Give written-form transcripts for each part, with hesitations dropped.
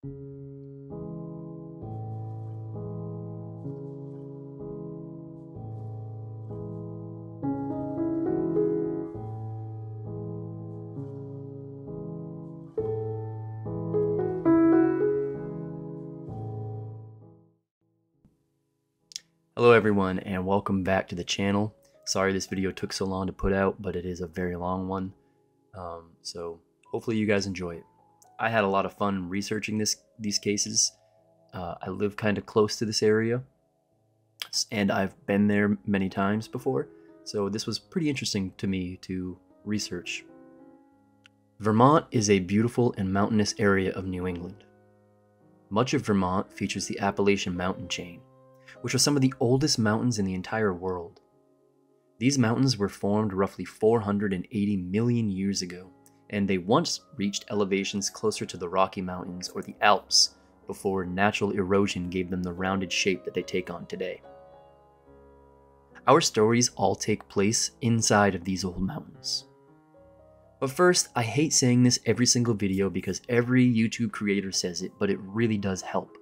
Hello everyone and welcome back to the channel. Sorry this video took so long to put out, but it is a very long one. So hopefully you guys enjoy it. I had a lot of fun researching these cases. I live kind of close to this area and I've been there many times before, so this was pretty interesting to me to research. Vermont is a beautiful and mountainous area of New England. Much of Vermont features the Appalachian mountain chain, which are some of the oldest mountains in the entire world. These mountains were formed roughly 480 million years ago, and they once reached elevations closer to the Rocky Mountains or the Alps before natural erosion gave them the rounded shape that they take on today. Our stories all take place inside of these old mountains. But first, I hate saying this every single video because every YouTube creator says it, but it really does help.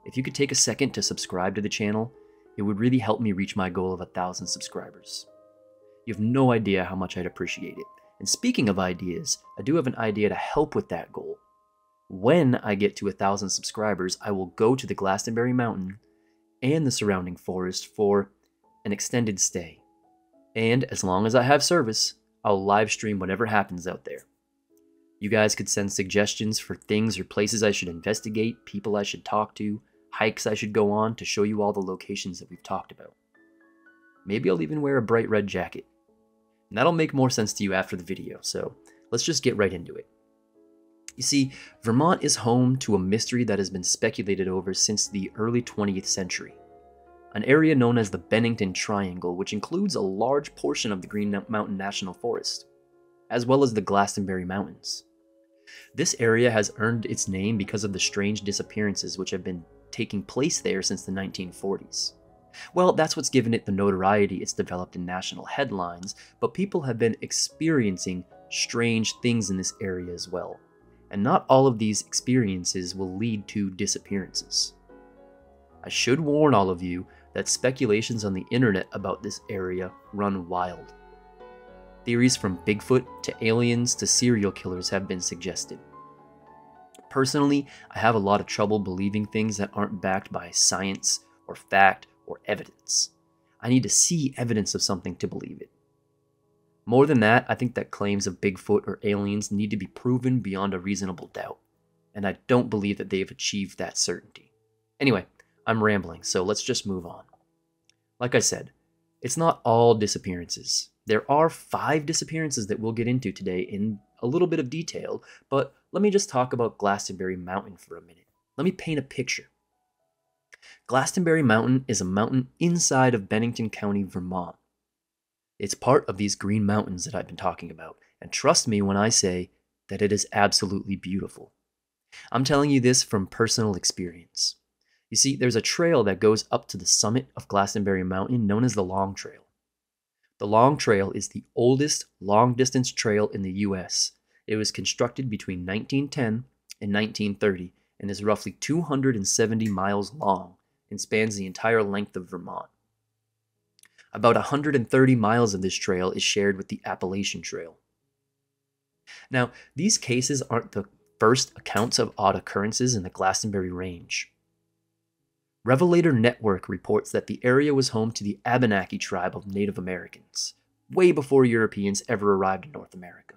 If you could take a second to subscribe to the channel, it would really help me reach my goal of 1,000 subscribers. You have no idea how much I'd appreciate it. And speaking of ideas, I do have an idea to help with that goal. When I get to 1,000 subscribers, I will go to the Glastonbury Mountain and the surrounding forest for an extended stay. And as long as I have service, I'll live stream whatever happens out there. You guys could send suggestions for things or places I should investigate, people I should talk to, hikes I should go on to show you all the locations that we've talked about. Maybe I'll even wear a bright red jacket. And that'll make more sense to you after the video, so let's just get right into it. You see, Vermont is home to a mystery that has been speculated over since the early 20th century. An area known as the Bennington Triangle, which includes a large portion of the Green Mountain National Forest, as well as the Glastonbury Mountains. This area has earned its name because of the strange disappearances which have been taking place there since the 1940s. Well, that's what's given it the notoriety it's developed in national headlines, but people have been experiencing strange things in this area as well. And not all of these experiences will lead to disappearances. I should warn all of you that speculations on the internet about this area run wild. Theories from Bigfoot to aliens to serial killers have been suggested. Personally, I have a lot of trouble believing things that aren't backed by science or fact or evidence. I need to see evidence of something to believe it. More than that, I think that claims of Bigfoot or aliens need to be proven beyond a reasonable doubt, and I don't believe that they've achieved that certainty. Anyway, I'm rambling, so let's just move on. Like I said, it's not all disappearances. There are 5 disappearances that we'll get into today in a little bit of detail, but let me just talk about Glastonbury Mountain for a minute. Let me paint a picture. Glastonbury Mountain is a mountain inside of Bennington County, Vermont. It's part of these Green Mountains that I've been talking about, and trust me when I say that it is absolutely beautiful. I'm telling you this from personal experience. You see, there's a trail that goes up to the summit of Glastonbury Mountain known as the Long Trail. The Long Trail is the oldest long-distance trail in the U.S. It was constructed between 1910 and 1930 and is roughly 270 miles long and spans the entire length of Vermont. About 130 miles of this trail is shared with the Appalachian Trail. Now, these cases aren't the first accounts of odd occurrences in the Glastonbury Range. Revelator Network reports that the area was home to the Abenaki tribe of Native Americans, way before Europeans ever arrived in North America.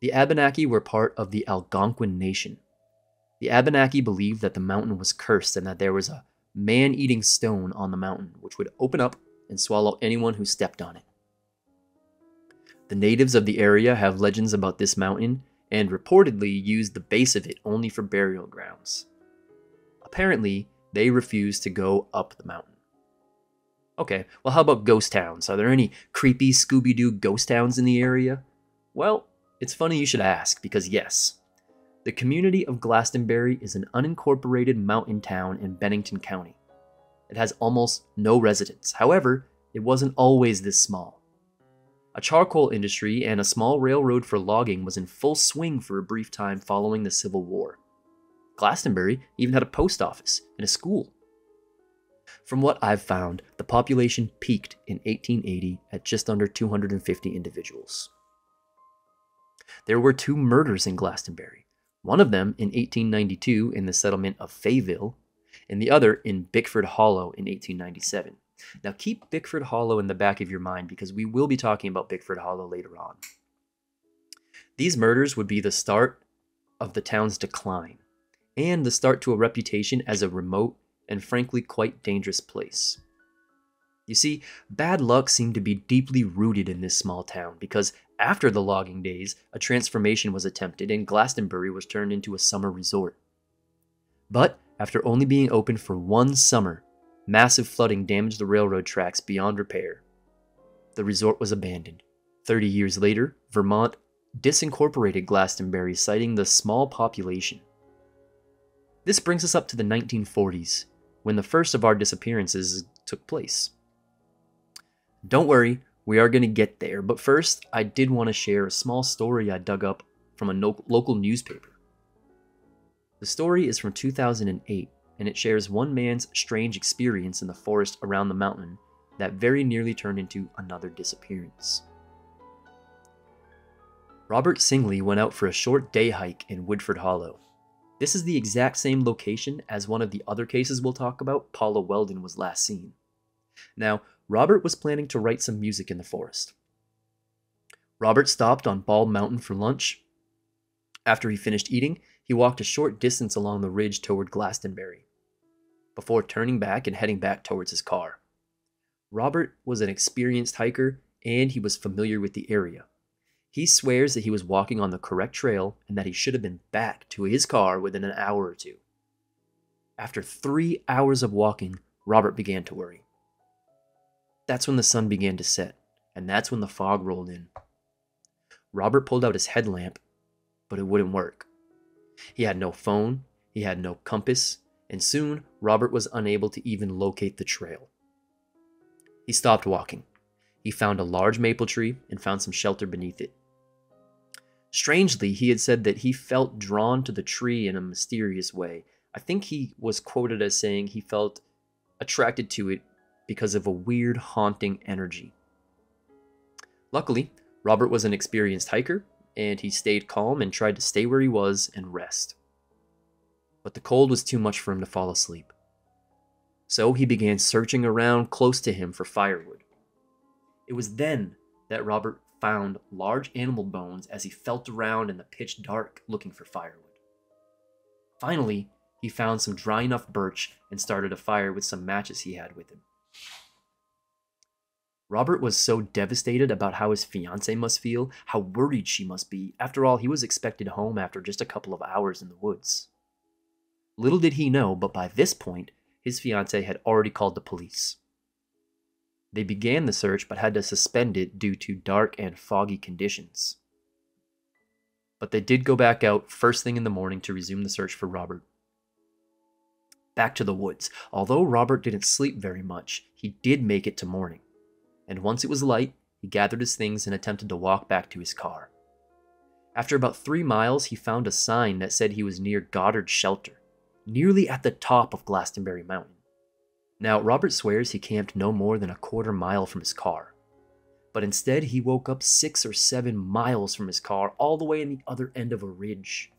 The Abenaki were part of the Algonquin Nation. The Abenaki believed that the mountain was cursed and that there was a man-eating stone on the mountain which would open up and swallow anyone who stepped on it. The natives of the area have legends about this mountain and reportedly used the base of it only for burial grounds. Apparently, they refuse to go up the mountain. Okay, well how about ghost towns? Are there any creepy Scooby-Doo ghost towns in the area? Well, it's funny you should ask, because yes, the community of Glastonbury is an unincorporated mountain town in Bennington County. It has almost no residents. However, it wasn't always this small. A charcoal industry and a small railroad for logging was in full swing for a brief time following the Civil War. Glastonbury even had a post office and a school. From what I've found, the population peaked in 1880 at just under 250 individuals. There were 2 murders in Glastonbury, one of them in 1892 in the settlement of Fayville, and the other in Bickford Hollow in 1897. Now keep Bickford Hollow in the back of your mind because we will be talking about Bickford Hollow later on. These murders would be the start of the town's decline, and the start to a reputation as a remote and frankly quite dangerous place. You see, bad luck seemed to be deeply rooted in this small town because after the logging days, a transformation was attempted and Glastonbury was turned into a summer resort. But after only being open for 1 summer, massive flooding damaged the railroad tracks beyond repair. The resort was abandoned. 30 years later, Vermont disincorporated Glastonbury, citing the small population. This brings us up to the 1940s, when the first of our disappearances took place. Don't worry, we are going to get there, but first, I did want to share a small story I dug up from a local newspaper. The story is from 2008, and it shares one man's strange experience in the forest around the mountain that very nearly turned into another disappearance. Robert Singley went out for a short day hike in Woodford Hollow. This is the exact same location as one of the other cases we'll talk about. Paula Weldon was last seen. Now, Robert was planning to write some music in the forest. Robert stopped on Bald Mountain for lunch. After he finished eating, he walked a short distance along the ridge toward Glastonbury, before turning back and heading back towards his car. Robert was an experienced hiker, and he was familiar with the area. He swears that he was walking on the correct trail and that he should have been back to his car within an hour or two. After 3 hours of walking, Robert began to worry. That's when the sun began to set, and that's when the fog rolled in. Robert pulled out his headlamp, but it wouldn't work. He had no phone, he had no compass, and soon Robert was unable to even locate the trail. He stopped walking. He found a large maple tree and found some shelter beneath it. Strangely, he had said that he felt drawn to the tree in a mysterious way. I think he was quoted as saying he felt attracted to it because of a weird, haunting energy. Luckily, Robert was an experienced hiker, and he stayed calm and tried to stay where he was and rest. But the cold was too much for him to fall asleep. So he began searching around close to him for firewood. It was then that Robert found large animal bones as he felt around in the pitch dark looking for firewood. Finally, he found some dry enough birch and started a fire with some matches he had with him. Robert was so devastated about how his fiancée must feel, how worried she must be. After all, he was expected home after just a couple of hours in the woods. Little did he know, but by this point, his fiancée had already called the police. They began the search but had to suspend it due to dark and foggy conditions. But they did go back out first thing in the morning to resume the search for Robert. Back to the woods. Although Robert didn't sleep very much, he did make it to morning. And once it was light, he gathered his things and attempted to walk back to his car. After about 3 miles, he found a sign that said he was near Goddard's shelter, nearly at the top of Glastonbury Mountain. Now, Robert swears he camped no more than a quarter mile from his car, but instead he woke up 6 or 7 miles from his car, all the way in the other end of a ridge.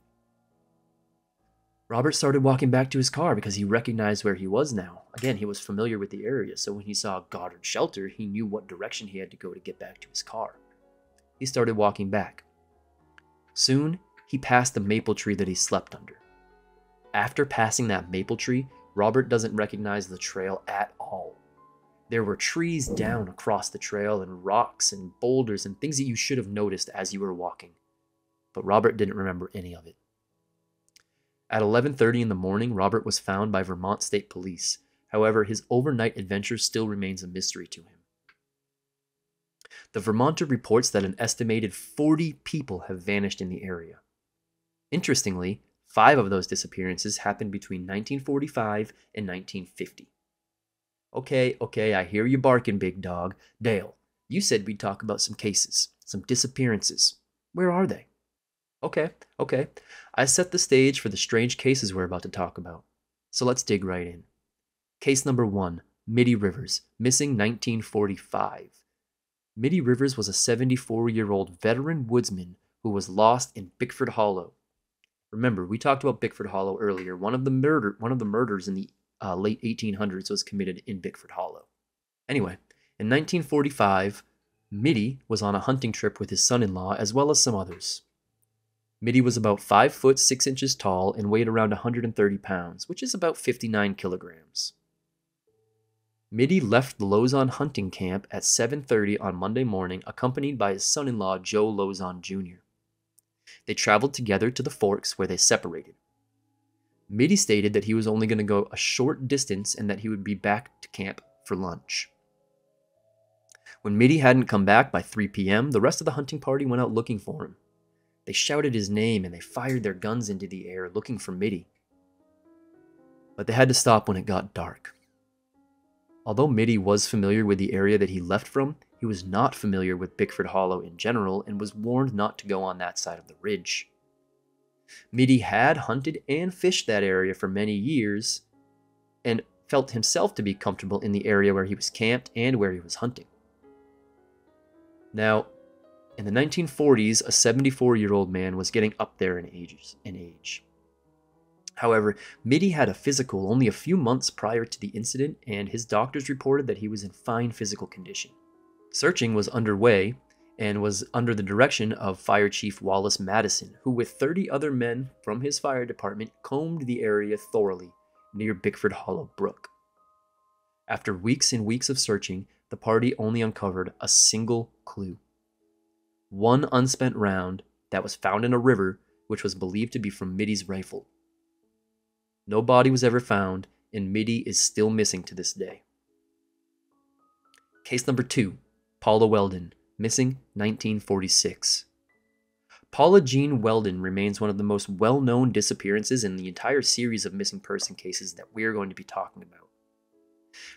Robert started walking back to his car because he recognized where he was now. Again, he was familiar with the area, so when he saw Goddard's shelter, he knew what direction he had to go to get back to his car. He started walking back. Soon, he passed the maple tree that he slept under. After passing that maple tree, Robert doesn't recognize the trail at all. There were trees down across the trail and rocks and boulders and things that you should have noticed as you were walking. But Robert didn't remember any of it. At 11:30 in the morning, Robert was found by Vermont State Police. However, his overnight adventure still remains a mystery to him. The Vermonter reports that an estimated 40 people have vanished in the area. Interestingly, 5 of those disappearances happened between 1945 and 1950. Okay, I hear you barking, big dog. Dale, you said we'd talk about some cases, some disappearances. Where are they? Okay. I set the stage for the strange cases we're about to talk about. So let's dig right in. Case number 1, Mitty Rivers, missing 1945. Mitty Rivers was a 74-year-old veteran woodsman who was lost in Bickford Hollow. Remember, we talked about Bickford Hollow earlier. One of the murders in the late 1800s was committed in Bickford Hollow. Anyway, in 1945, Mitty was on a hunting trip with his son-in-law as well as some others. Mitty was about 5 foot 6 inches tall and weighed around 130 pounds, which is about 59 kilograms. Mitty left the Lozon hunting camp at 7:30 on Monday morning, accompanied by his son-in-law Joe Lozon Jr. They traveled together to the forks where they separated. Mitty stated that he was only going to go a short distance and that he would be back to camp for lunch. When Mitty hadn't come back by 3 p.m., the rest of the hunting party went out looking for him. They shouted his name and they fired their guns into the air looking for Mitty. But they had to stop when it got dark. Although Mitty was familiar with the area that he left from, he was not familiar with Bickford Hollow in general and was warned not to go on that side of the ridge. Mitty had hunted and fished that area for many years and felt himself to be comfortable in the area where he was camped and where he was hunting. Now, in the 1940s, a 74-year-old man was getting up there in age. However, Mitty had a physical only a few months prior to the incident, and his doctors reported that he was in fine physical condition. Searching was underway and was under the direction of Fire Chief Wallace Madison, who with 30 other men from his fire department combed the area thoroughly near Bickford Hollow Brook. After weeks and weeks of searching, the party only uncovered a single clue. One unspent round that was found in a river, which was believed to be from Mitty's rifle. No body was ever found, and Mitty is still missing to this day. Case number 2, Paula Weldon, missing 1946. Paula Jean Weldon remains one of the most well-known disappearances in the entire series of missing person cases that we are going to be talking about.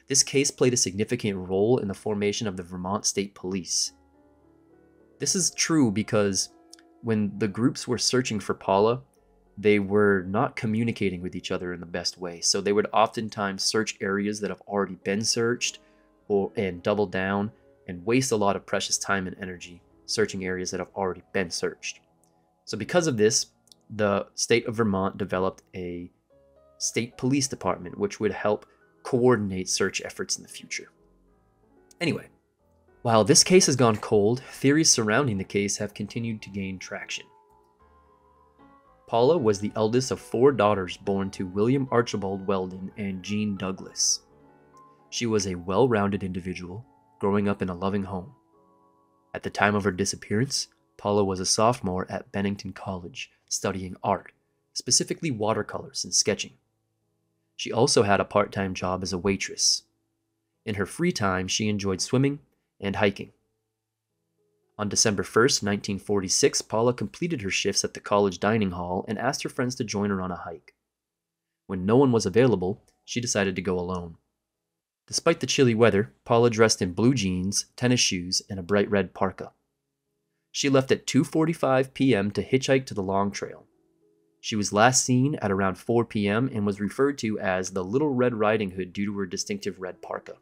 This case played a significant role in the formation of the Vermont State Police. This is true because when the groups were searching for Paula, they were not communicating with each other in the best way. So they would oftentimes search areas that have already been searched and double down and waste a lot of precious time and energy searching areas that have already been searched. So because of this, the state of Vermont developed a state police department which would help coordinate search efforts in the future. Anyway, while this case has gone cold, theories surrounding the case have continued to gain traction. Paula was the eldest of 4 daughters born to William Archibald Weldon and Jean Douglas. She was a well-rounded individual, growing up in a loving home. At the time of her disappearance, Paula was a sophomore at Bennington College, studying art, specifically watercolors and sketching. She also had a part-time job as a waitress. In her free time, she enjoyed swimming and hiking. On December 1st, 1946, Paula completed her shifts at the college dining hall and asked her friends to join her on a hike. When no one was available, she decided to go alone. Despite the chilly weather, Paula dressed in blue jeans, tennis shoes, and a bright red parka. She left at 2:45 p.m. to hitchhike to the Long Trail. She was last seen at around 4 p.m. and was referred to as the Little Red Riding Hood due to her distinctive red parka.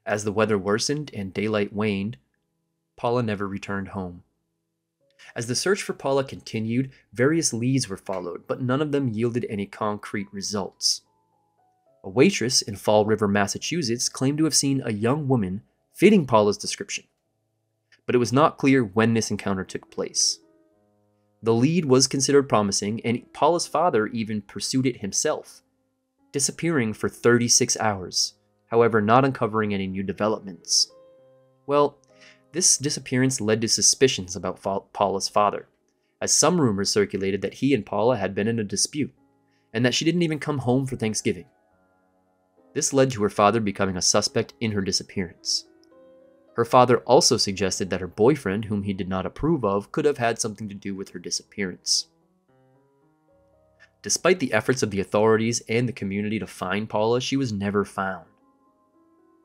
As the weather worsened and daylight waned, Paula never returned home. As the search for Paula continued, various leads were followed, but none of them yielded any concrete results. A waitress in Fall River, Massachusetts, claimed to have seen a young woman fitting Paula's description, but it was not clear when this encounter took place. The lead was considered promising, and Paula's father even pursued it himself, disappearing for 36 hours, however not uncovering any new developments. Well, this disappearance led to suspicions about Paula's father, as some rumors circulated that he and Paula had been in a dispute, and that she didn't even come home for Thanksgiving. This led to her father becoming a suspect in her disappearance. Her father also suggested that her boyfriend, whom he did not approve of, could have had something to do with her disappearance. Despite the efforts of the authorities and the community to find Paula, she was never found.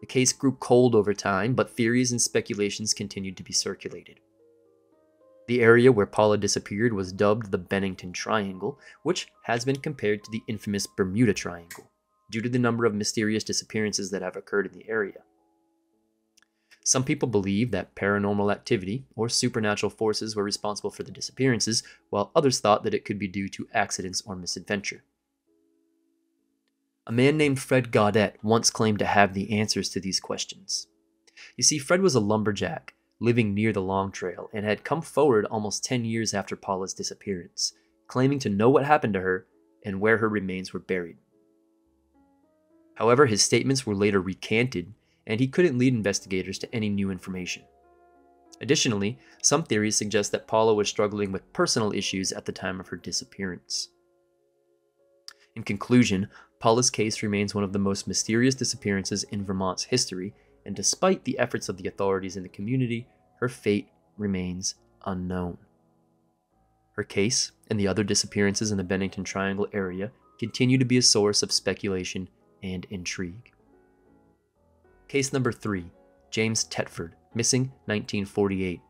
The case grew cold over time, but theories and speculations continued to be circulated. The area where Paula disappeared was dubbed the Bennington Triangle, which has been compared to the infamous Bermuda Triangle, due to the number of mysterious disappearances that have occurred in the area. Some people believe that paranormal activity or supernatural forces were responsible for the disappearances, while others thought that it could be due to accidents or misadventure. A man named Fred Gaudette once claimed to have the answers to these questions. You see, Fred was a lumberjack living near the Long Trail and had come forward almost 10 years after Paula's disappearance, claiming to know what happened to her and where her remains were buried. However, his statements were later recanted, and he couldn't lead investigators to any new information. Additionally, some theories suggest that Paula was struggling with personal issues at the time of her disappearance. In conclusion, Paula's case remains one of the most mysterious disappearances in Vermont's history, and despite the efforts of the authorities in the community, her fate remains unknown. Her case and the other disappearances in the Bennington Triangle area continue to be a source of speculation and intrigue. Case number 3, James Tetford, missing 1948.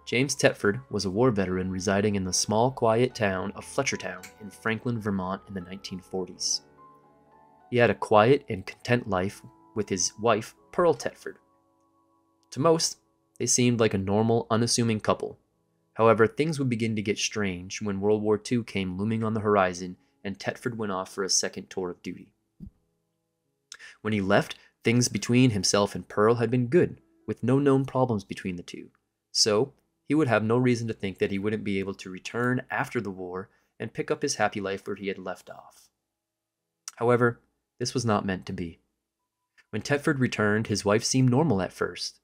James Tetford was a war veteran residing in the small, quiet town of Fletchertown in Franklin, Vermont in the 1940s. He had a quiet and content life with his wife, Pearl Tetford. To most, they seemed like a normal, unassuming couple. However, things would begin to get strange when World War II came looming on the horizon and Tetford went off for a second tour of duty. When he left, things between himself and Pearl had been good, with no known problems between the two, so he would have no reason to think that he wouldn't be able to return after the war and pick up his happy life where he had left off. However, this was not meant to be. When Tetford returned, his wife seemed normal at first,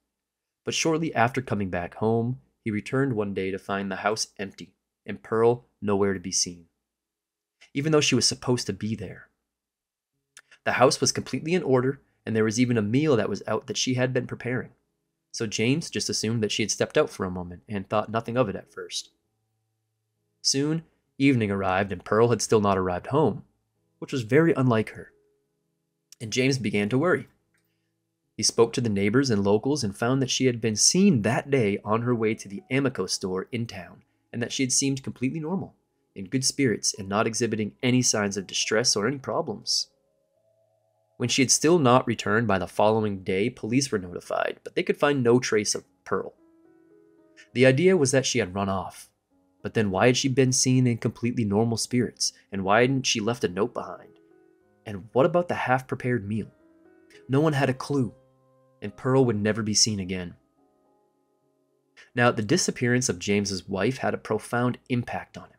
but shortly after coming back home, he returned one day to find the house empty and Pearl nowhere to be seen, even though she was supposed to be there. The house was completely in order, and there was even a meal that was out that she had been preparing. So James just assumed that she had stepped out for a moment and thought nothing of it at first. Soon, evening arrived and Pearl had still not arrived home, which was very unlike her. And James began to worry. He spoke to the neighbors and locals and found that she had been seen that day on her way to the Amico store in town, and that she had seemed completely normal, in good spirits, and not exhibiting any signs of distress or any problems. When she had still not returned by the following day, police were notified, but they could find no trace of Pearl. The idea was that she had run off, but then why had she been seen in completely normal spirits, and why hadn't she left a note behind? And what about the half-prepared meal? No one had a clue, and Pearl would never be seen again. Now, the disappearance of James's wife had a profound impact on him.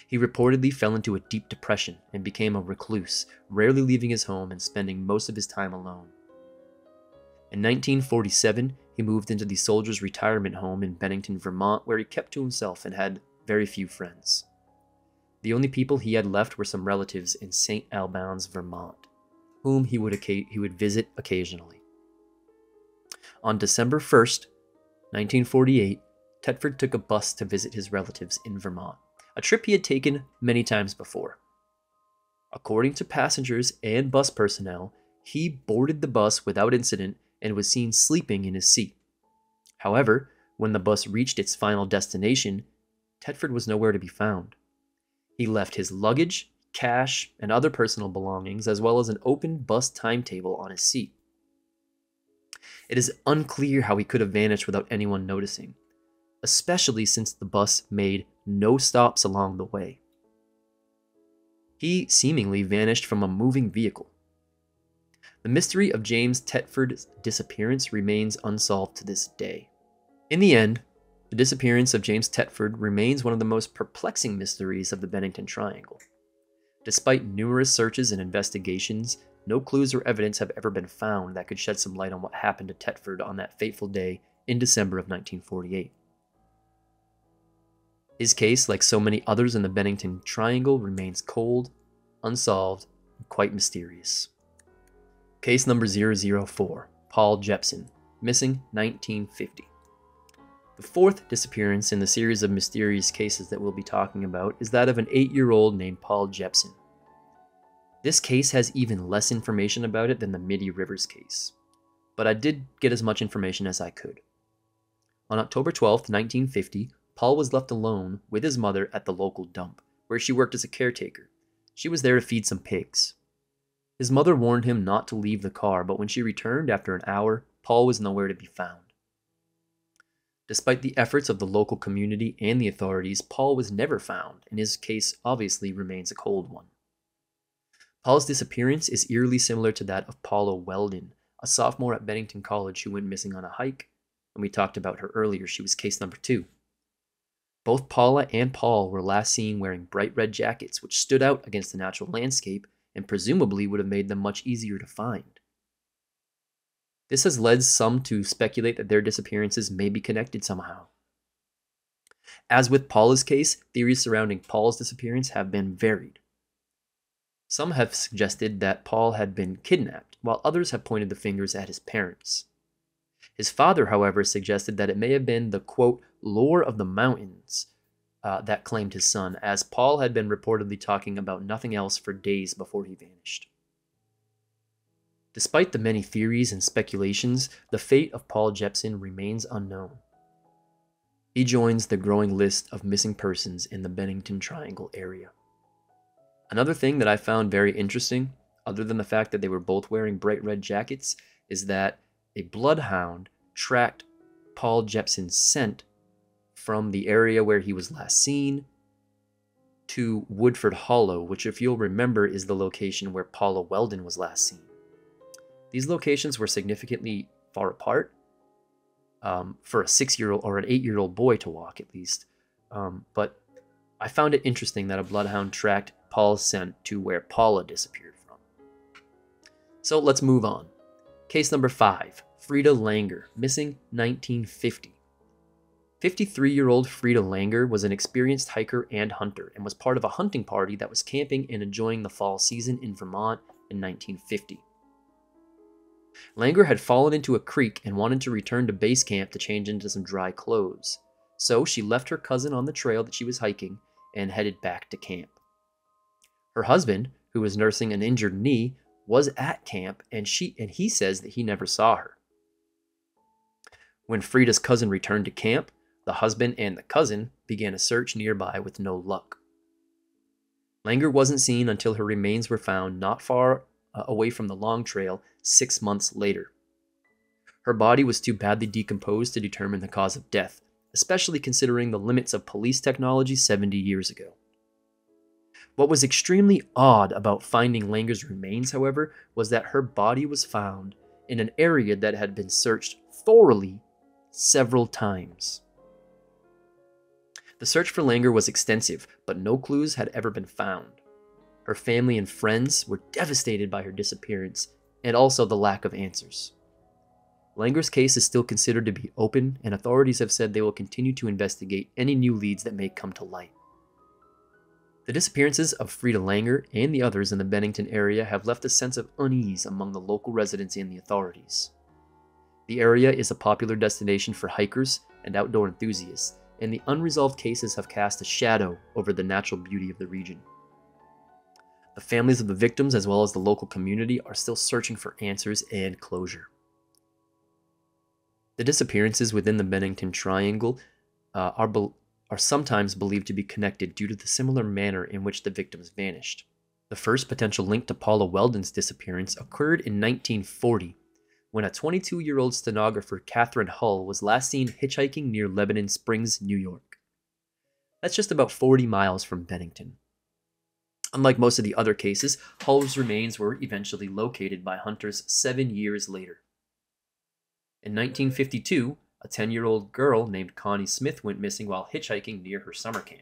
He reportedly fell into a deep depression and became a recluse, rarely leaving his home and spending most of his time alone. In 1947, he moved into the Soldiers' Retirement Home in Bennington, Vermont, where he kept to himself and had very few friends. The only people he had left were some relatives in St. Albans, Vermont, whom he would visit occasionally. On December 1st, 1948, Tetford took a bus to visit his relatives in Vermont, a trip he had taken many times before. According to passengers and bus personnel, he boarded the bus without incident and was seen sleeping in his seat. However, when the bus reached its final destination, Tetford was nowhere to be found. He left his luggage, cash, and other personal belongings, as well as an open bus timetable on his seat. It is unclear how he could have vanished without anyone noticing, especially since the bus made no stops along the way. He seemingly vanished from a moving vehicle. The mystery of James Tetford's disappearance remains unsolved to this day. In the end, the disappearance of James Tetford remains one of the most perplexing mysteries of the Bennington Triangle. Despite numerous searches and investigations, no clues or evidence have ever been found that could shed some light on what happened to Tetford on that fateful day in December of 1948. His case, like so many others in the Bennington Triangle, remains cold, unsolved, and quite mysterious. Case number 004, Paul Jepson, missing 1950. The fourth disappearance in the series of mysterious cases that we'll be talking about is that of an 8-year-old named Paul Jepson. This case has even less information about it than the Midi Rivers case, but I did get as much information as I could. On October 12, 1950, Paul was left alone with his mother at the local dump, where she worked as a caretaker. She was there to feed some pigs. His mother warned him not to leave the car, but when she returned after an hour, Paul was nowhere to be found. Despite the efforts of the local community and the authorities, Paul was never found, and his case obviously remains a cold one. Paul's disappearance is eerily similar to that of Paula Weldon, a sophomore at Bennington College who went missing on a hike. When we talked about her earlier, she was case number 2. Both Paula and Paul were last seen wearing bright red jackets, which stood out against the natural landscape and presumably would have made them much easier to find. This has led some to speculate that their disappearances may be connected somehow. As with Paula's case, theories surrounding Paul's disappearance have been varied. Some have suggested that Paul had been kidnapped, while others have pointed the fingers at his parents. His father, however, suggested that it may have been the, quote, lure of the mountains that claimed his son, as Paul had been reportedly talking about nothing else for days before he vanished. Despite the many theories and speculations, the fate of Paul Jepson remains unknown. He joins the growing list of missing persons in the Bennington Triangle area. Another thing that I found very interesting, other than the fact that they were both wearing bright red jackets, is that a bloodhound tracked Paul Jepson's scent from the area where he was last seen to Woodford Hollow, which, if you'll remember, is the location where Paula Weldon was last seen. These locations were significantly far apart for a 6-year-old or an 8-year-old boy to walk, at least. But I found it interesting that a bloodhound tracked Paul's scent to where Paula disappeared from. So let's move on. Case number 5, Frida Langer, missing 1950. 53-year-old Frida Langer was an experienced hiker and hunter and was part of a hunting party that was camping and enjoying the fall season in Vermont in 1950. Langer had fallen into a creek and wanted to return to base camp to change into some dry clothes. So she left her cousin on the trail that she was hiking and headed back to camp. Her husband, who was nursing an injured knee, was at camp and he says that he never saw her. When Frida's cousin returned to camp, the husband and the cousin began a search nearby with no luck. Langer wasn't seen until her remains were found not far away from the long trail 6 months later. Her body was too badly decomposed to determine the cause of death, especially considering the limits of police technology 70 years ago. What was extremely odd about finding Langer's remains, however, was that her body was found in an area that had been searched thoroughly several times. The search for Langer was extensive, but no clues had ever been found. Her family and friends were devastated by her disappearance and also the lack of answers. Langer's case is still considered to be open, and authorities have said they will continue to investigate any new leads that may come to light. The disappearances of Frida Langer and the others in the Bennington area have left a sense of unease among the local residents and the authorities. The area is a popular destination for hikers and outdoor enthusiasts, and the unresolved cases have cast a shadow over the natural beauty of the region. The families of the victims, as well as the local community, are still searching for answers and closure. The disappearances within the Bennington Triangle are sometimes believed to be connected due to the similar manner in which the victims vanished. The first potential link to Paula Weldon's disappearance occurred in 1940, when a 22-year-old stenographer, Catherine Hull, was last seen hitchhiking near Lebanon Springs, New York. That's just about 40 miles from Bennington. Unlike most of the other cases, Hull's remains were eventually located by hunters 7 years later. In 1952, a 10-year-old girl named Connie Smith went missing while hitchhiking near her summer camp.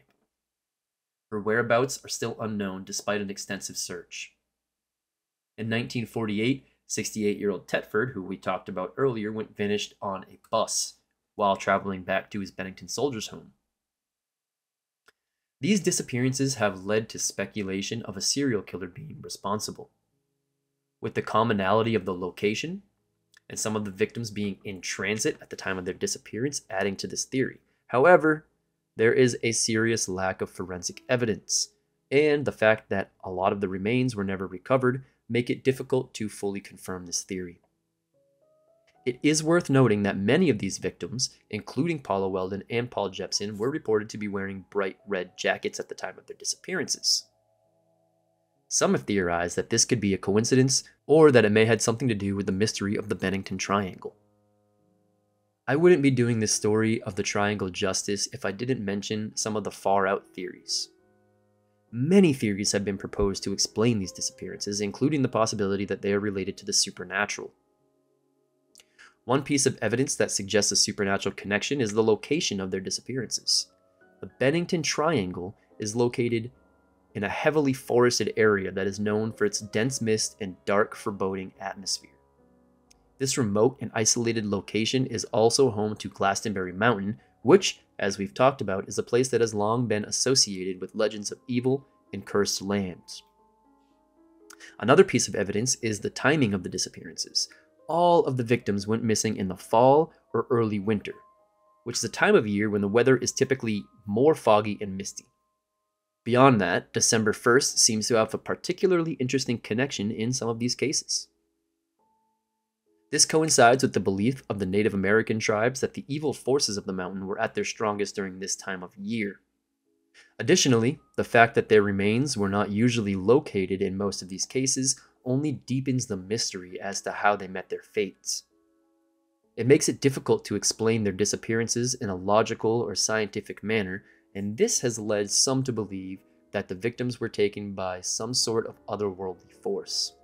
Her whereabouts are still unknown despite an extensive search. In 1948, 68-year-old Tetford, who we talked about earlier, went vanished on a bus while traveling back to his Bennington Soldiers' Home. These disappearances have led to speculation of a serial killer being responsible. With the commonality of the location, and some of the victims being in transit at the time of their disappearance adding to this theory. However, there is a serious lack of forensic evidence, and the fact that a lot of the remains were never recovered make it difficult to fully confirm this theory. It is worth noting that many of these victims, including Paula Weldon and Paul Jepson, were reported to be wearing bright red jackets at the time of their disappearances. Some have theorized that this could be a coincidence, or that it may have something to do with the mystery of the Bennington Triangle. I wouldn't be doing this story of the triangle justice if I didn't mention some of the far-out theories. Many theories have been proposed to explain these disappearances, including the possibility that they are related to the supernatural. One piece of evidence that suggests a supernatural connection is the location of their disappearances. The Bennington Triangle is located in a heavily forested area that is known for its dense mist and dark, foreboding atmosphere. This remote and isolated location is also home to Glastonbury Mountain, which, as we've talked about, is a place that has long been associated with legends of evil and cursed lands. Another piece of evidence is the timing of the disappearances. All of the victims went missing in the fall or early winter, which is a time of year when the weather is typically more foggy and misty. Beyond that, December 1st seems to have a particularly interesting connection in some of these cases. This coincides with the belief of the Native American tribes that the evil forces of the mountain were at their strongest during this time of year. Additionally, the fact that their remains were not usually located in most of these cases only deepens the mystery as to how they met their fates. It makes it difficult to explain their disappearances in a logical or scientific manner, and this has led some to believe that the victims were taken by some sort of otherworldly force.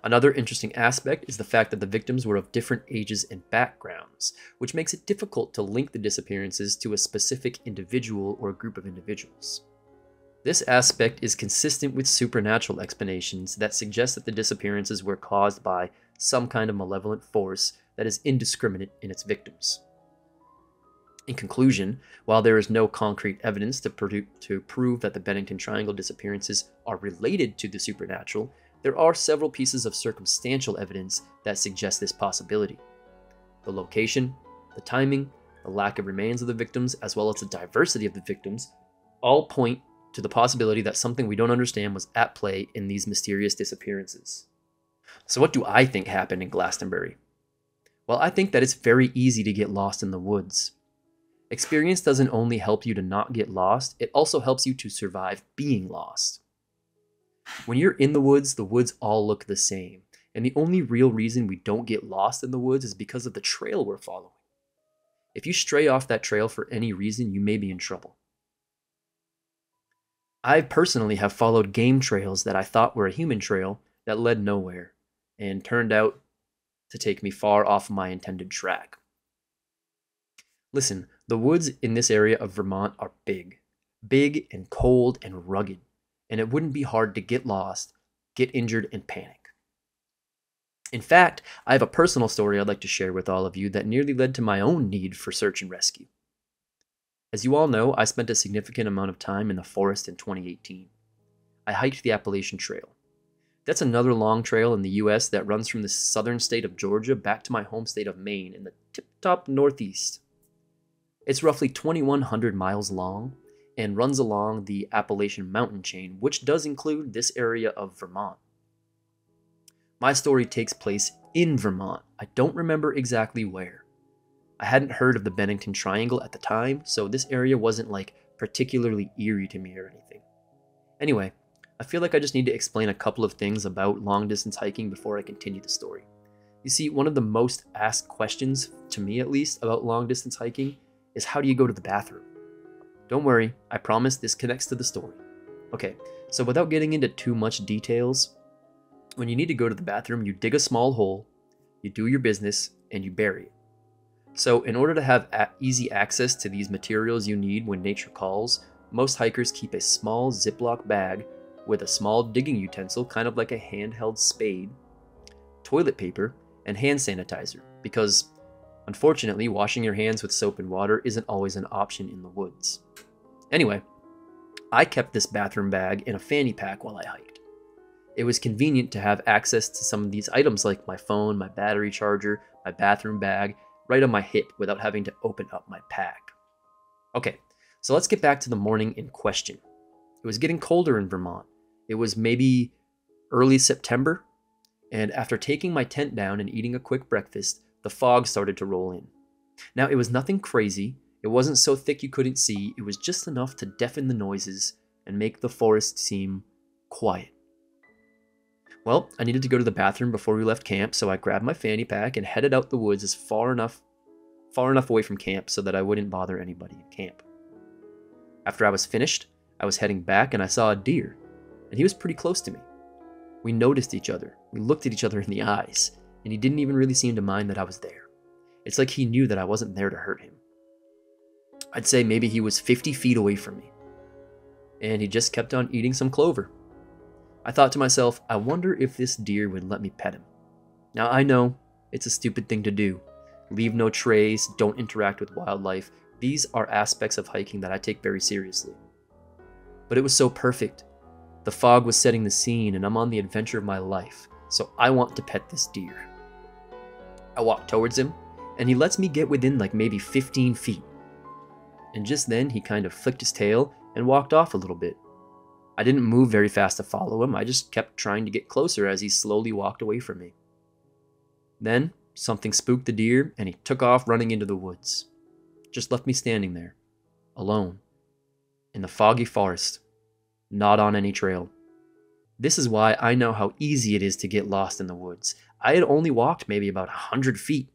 Another interesting aspect is the fact that the victims were of different ages and backgrounds, which makes it difficult to link the disappearances to a specific individual or group of individuals. This aspect is consistent with supernatural explanations that suggest that the disappearances were caused by some kind of malevolent force that is indiscriminate in its victims. In conclusion, while there is no concrete evidence to prove that the Bennington Triangle disappearances are related to the supernatural, there are several pieces of circumstantial evidence that suggest this possibility. The location, the timing, the lack of remains of the victims, as well as the diversity of the victims, all point to the possibility that something we don't understand was at play in these mysterious disappearances. So what do I think happened in Glastonbury? Well, I think that it's very easy to get lost in the woods. Experience doesn't only help you to not get lost, it also helps you to survive being lost. When you're in the woods all look the same, and the only real reason we don't get lost in the woods is because of the trail we're following. If you stray off that trail for any reason, you may be in trouble. I personally have followed game trails that I thought were a human trail that led nowhere, and turned out to take me far off my intended track. Listen, the woods in this area of Vermont are big and cold and rugged, and it wouldn't be hard to get lost, get injured, and panic. In fact, I have a personal story I'd like to share with all of you that nearly led to my own need for search and rescue. As you all know, I spent a significant amount of time in the forest in 2018. I hiked the Appalachian Trail. That's another long trail in the US that runs from the southern state of Georgia back to my home state of Maine in the tip-top northeast. It's roughly 2,100 miles long and runs along the Appalachian mountain chain, which does include this area of Vermont. My story takes place in Vermont. I don't remember exactly where. I hadn't heard of the Bennington Triangle at the time, so this area wasn't like particularly eerie to me or anything. Anyway, I feel like I just need to explain a couple of things about long distance hiking before I continue the story. You see, one of the most asked questions, to me at least, about long distance hiking is how do you go to the bathroom? Don't worry, I promise this connects to the story. Okay, so without getting into too much details, when you need to go to the bathroom, you dig a small hole, you do your business, and you bury it. So in order to have easy access to these materials you need when nature calls, most hikers keep a small Ziploc bag with a small digging utensil, kind of like a handheld spade, toilet paper, and hand sanitizer, because unfortunately, washing your hands with soap and water isn't always an option in the woods. Anyway, I kept this bathroom bag in a fanny pack while I hiked. It was convenient to have access to some of these items like my phone, my battery charger, my bathroom bag, right on my hip without having to open up my pack. Okay, so let's get back to the morning in question. It was getting colder in Vermont. It was maybe early September, And after taking my tent down and eating a quick breakfast, the fog started to roll in. Now, it was nothing crazy. It wasn't so thick you couldn't see. It was just enough to deafen the noises and make the forest seem quiet. Well, I needed to go to the bathroom before we left camp, so I grabbed my fanny pack and headed out the woods as far enough away from camp so that I wouldn't bother anybody in camp. After I was finished, I was heading back and I saw a deer, and he was pretty close to me. We noticed each other. We looked at each other in the eyes, and he didn't even really seem to mind that I was there. It's like he knew that I wasn't there to hurt him. I'd say maybe he was 50 feet away from me, and he just kept on eating some clover. I thought to myself, I wonder if this deer would let me pet him. Now, I know it's a stupid thing to do. Leave no trace, don't interact with wildlife. These are aspects of hiking that I take very seriously. But it was so perfect. The fog was setting the scene, and I'm on the adventure of my life, so I want to pet this deer. I walk towards him, and he lets me get within like maybe 15 feet. And just then, he kind of flicked his tail and walked off a little bit. I didn't move very fast to follow him, I just kept trying to get closer as he slowly walked away from me. Then, something spooked the deer, and he took off running into the woods. Just left me standing there, alone, in the foggy forest, not on any trail. This is why I know how easy it is to get lost in the woods. I had only walked maybe about 100 feet,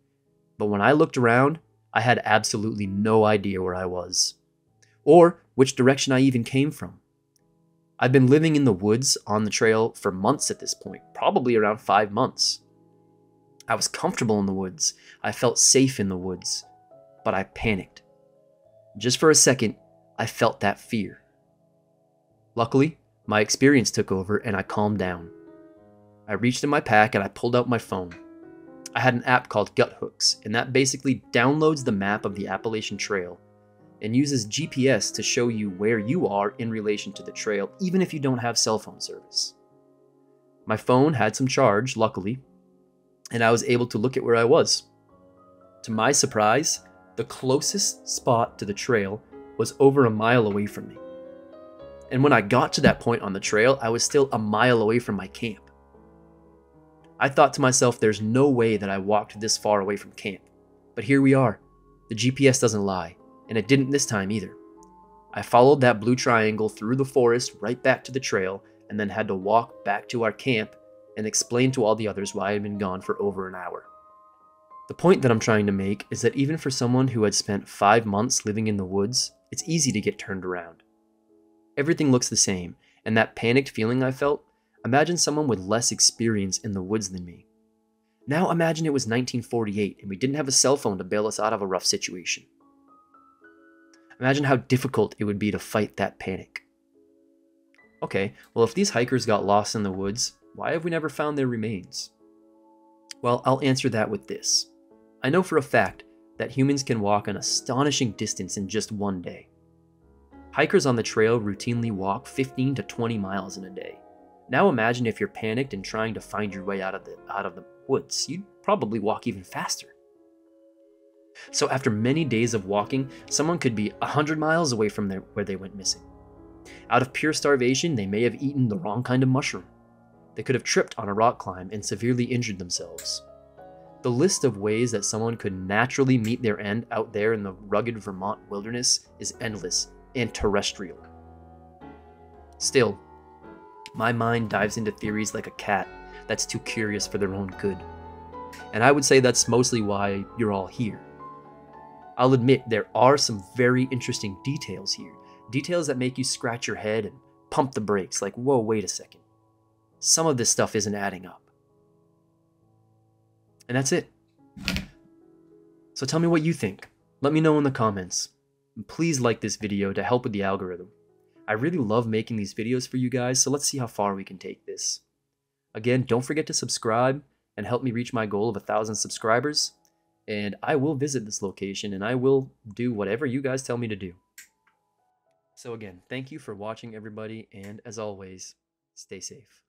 but when I looked around, I had absolutely no idea where I was, or which direction I even came from. I've been living in the woods on the trail for months at this point, probably around 5 months. I was comfortable in the woods. I felt safe in the woods, but I panicked. Just for a second, I felt that fear. Luckily, my experience took over and I calmed down. I reached in my pack and I pulled out my phone. I had an app called Gut Hooks, and that basically downloads the map of the Appalachian Trail and uses GPS to show you where you are in relation to the trail, even if you don't have cell phone service. My phone had some charge, luckily, and I was able to look at where I was. To my surprise, the closest spot to the trail was over a mile away from me. And when I got to that point on the trail, I was still a mile away from my camp. I thought to myself, there's no way that I walked this far away from camp. But here we are. The GPS doesn't lie, and it didn't this time either. I followed that blue triangle through the forest right back to the trail, and then had to walk back to our camp and explain to all the others why I had been gone for over an hour. The point that I'm trying to make is that even for someone who had spent 5 months living in the woods, it's easy to get turned around. Everything looks the same, and that panicked feeling I felt, imagine someone with less experience in the woods than me. Now imagine it was 1948 and we didn't have a cell phone to bail us out of a rough situation. Imagine how difficult it would be to fight that panic. Okay, well, if these hikers got lost in the woods, why have we never found their remains? Well, I'll answer that with this. I know for a fact that humans can walk an astonishing distance in just one day. Hikers on the trail routinely walk 15 to 20 miles in a day. Now imagine if you're panicked and trying to find your way out of the woods. You'd probably walk even faster. So after many days of walking, someone could be 100 miles away from where they went missing. Out of pure starvation, they may have eaten the wrong kind of mushroom. They could have tripped on a rock climb and severely injured themselves. The list of ways that someone could naturally meet their end out there in the rugged Vermont wilderness is endless and terrestrial. Still, my mind dives into theories like a cat that's too curious for their own good. And I would say that's mostly why you're all here. I'll admit there are some very interesting details here. Details that make you scratch your head and pump the brakes like, whoa, wait a second. Some of this stuff isn't adding up. And that's it. So tell me what you think. Let me know in the comments. And please like this video to help with the algorithm. I really love making these videos for you guys, so let's see how far we can take this. Again, don't forget to subscribe and help me reach my goal of 1,000 subscribers. And I will visit this location and I will do whatever you guys tell me to do. So again, thank you for watching, everybody, and as always, stay safe.